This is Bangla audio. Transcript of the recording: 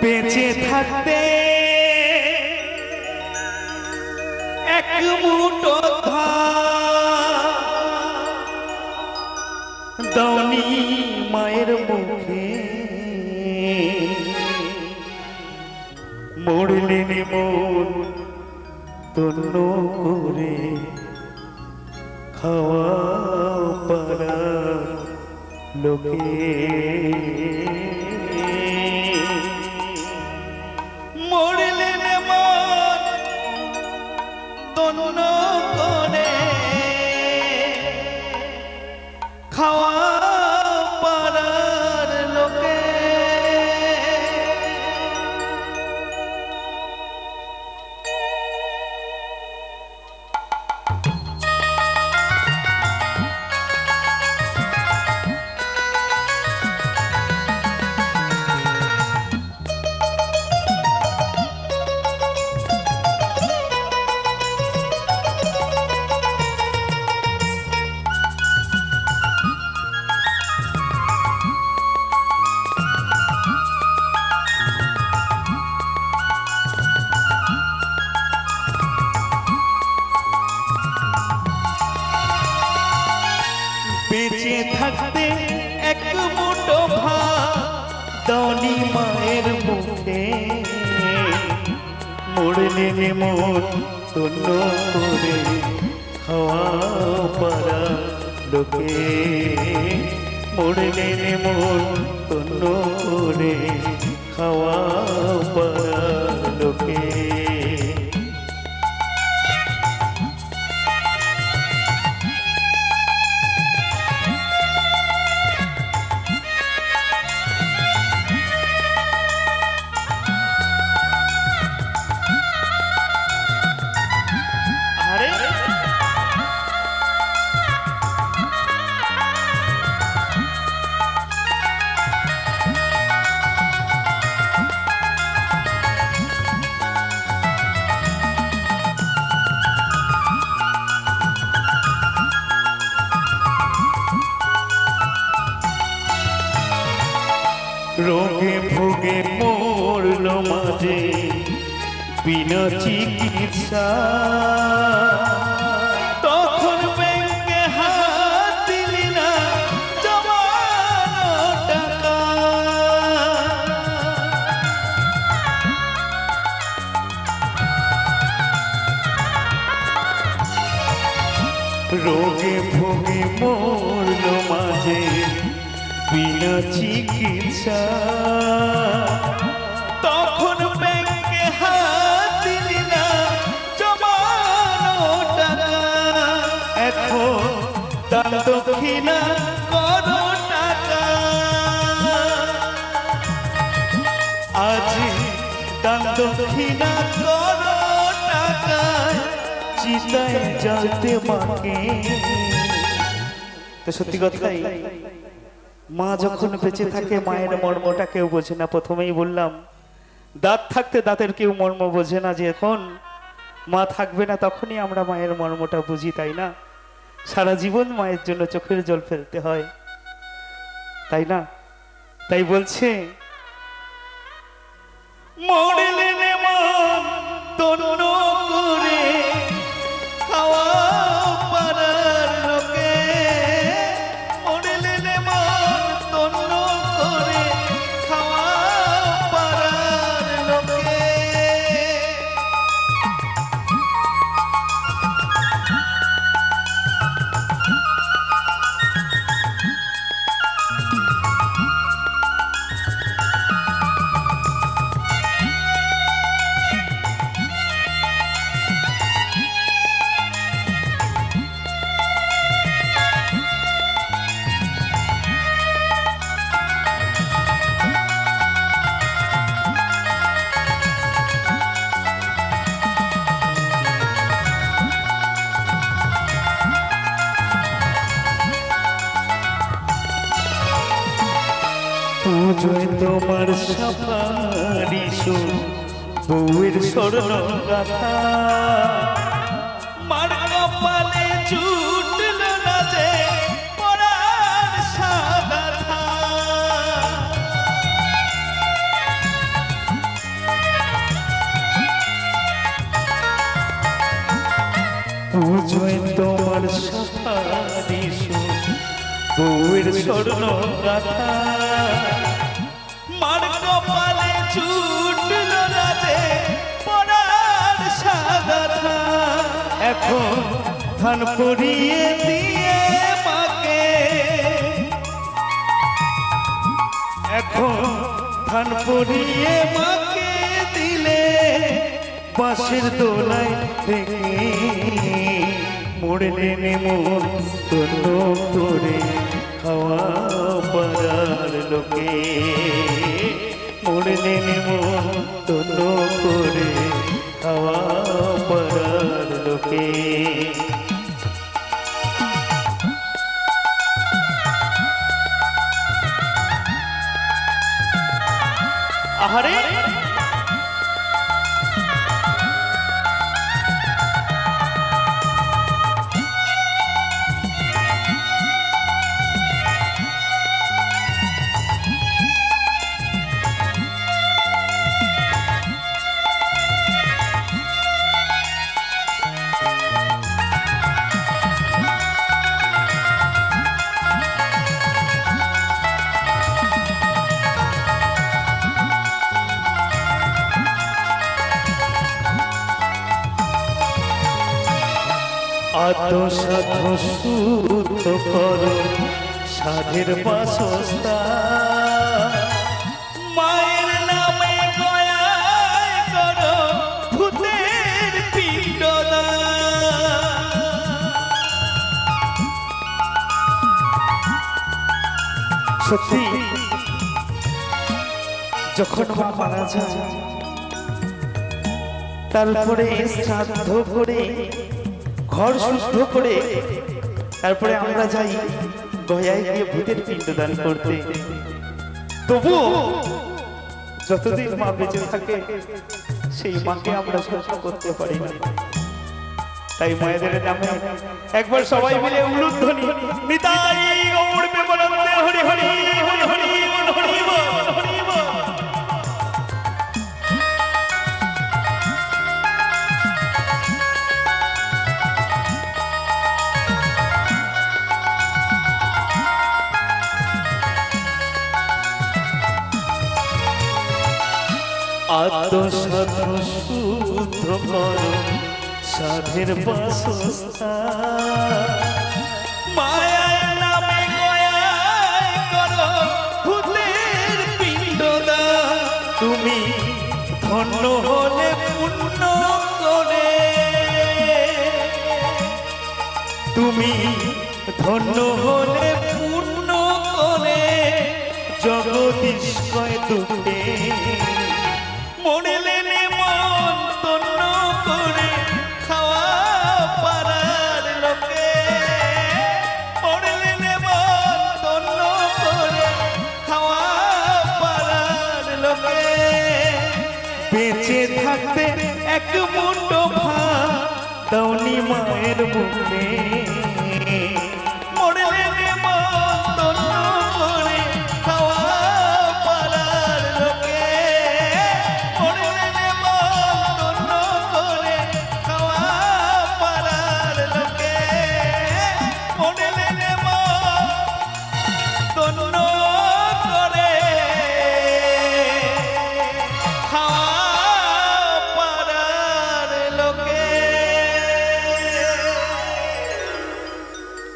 বেঁচে থাকতে এক মুঠো দাওনি মায়ের মুখে মরলেন মন তন্ন করে খাওয়া পারা লোকে মরলেন মন তন্ন করে খাওয়া পারার লোকে বেঁচে থাকতে এক মুঠো ভাত দাওনি মায়ের মুখে মরলেন মন তন্ন করে খাওয়া পারা লোকে মরলেন মন তন্ন করে খাওয়া পারা লোকে রোগে ভোগে মরল মাঝে বিনা চিকিৎসা তখন ব্যাংকে হাত দিলি না জমানো টাকা রোগে ভোগে মরল মাঝে বিনা চিকিৎসা তখন ব্যাংকে হাত দিলি না জমানো টাকা এখন দান দক্ষিণা করো টাকা আজ দান দক্ষিণা করো টাকা চিতায় জ্বলতে মাকে তো সত্যি কথাই মা যখন বেঁচে থাকে মায়ের মর্মটা কেউ বোঝে না। প্রথমেই বললাম দাঁত থাকতে দাঁতের কেউ মর্ম বোঝে না, যে এখন মা থাকবে না তখনই আমরা মায়ের মর্মটা বুঝি, তাই না? সারা জীবন মায়ের জন্য চোখের জল ফেলতে হয়, তাই না? তাই বলছে মরলেন মন তন্ন করে খাওয়া পারার লোকে মরলেন মন তন্ন করে খাওয়া পারার লোকে পুজোয় তোমার সাফারি সুর বউয়ের স্বর্ণ গাথা মার কপালে জুটল না যে পরার সাদা পুজোয় তোমার সাফারি বউয়ের স্বর্ণ গাথা মার কপালে ছুটল না যে পরার সাগাথা এখন ধান পরিয়ে দিয়ে মাকে এখন ধান পরিয়ে মাকে দিলে বাঁশের দোলায় থেকে মোড়লে নেমন তন্ন করে খাওয়া পাড়ার লোকে মোড়লে নেমন তন্ন করে খাওয়া পাড়ার লোকে আহারে আতো সাধু শুদ্ধ করো সাধের বাসস্থান মায়ের নামে গয়ায় করো ভূতের পিণ্ডদান সত্যি যখন মা মারা যায় তারপরে শ্রাদ্ধ করে ঘর শুদ্ধ করে তারপরে আমরা যাই গয়ায় গিয়ে ভূতের পিণ্ডদান করতে তবু যতদিন মা বেঁচে থাকে সেই মাকে আমরা সহ্য করতে পারি না তাই মায়েদের নামে একবার সবাই মিলে উলুধ্বনি নিতাই গৌর প্রেমানন্দে হরি হরি হরি হরি হরি বল আতো সাধু শুদ্ধ করো সাধের বাসস্থান মায়ের নামে গয়ায় করো ভূতের পিণ্ডদান তুমি ধন্য হলে পুণ্য করে তুমি ধন্য হলে পুণ্য করে জগদীশ্বয় দুঃখে মোড়লে নেমন তন্ন করে খাওয়া পাড়ার লোকে মোড়লে নেমন তন্ন করে খাওয়া পাড়ার লোকে বেঁচে থাকতে এক মুঠো ভাত দাওনি মায়ের মুখে